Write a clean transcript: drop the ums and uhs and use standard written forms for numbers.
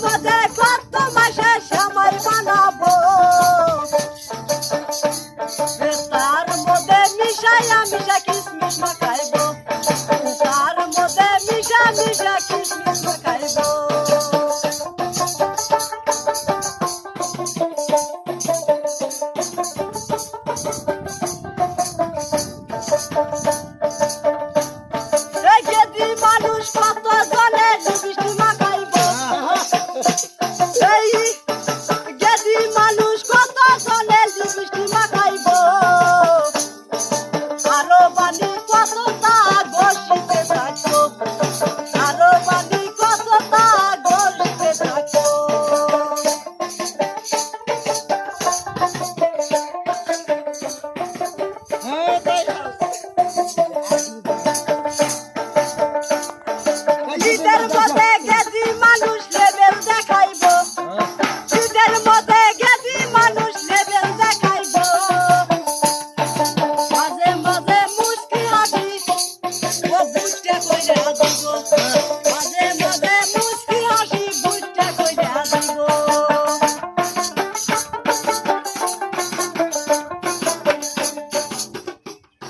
মধ্যে কত মাসে শ্যামাই বানাবো তার মধ্যে মিশাইয়া মিশা কিসমিস মাখাইবো তার মধ্যে মিশা মিশা কিসমিস মাখাইবো মানুষ কত জনে লিপস্টিক মাখাইবো এই গেদি মানুষ কত জনে লিপস্টিক মাখাইবো আরো বানি কতটা গসিতে থাকবো আরো বানি কতটা গসিতে থাকবো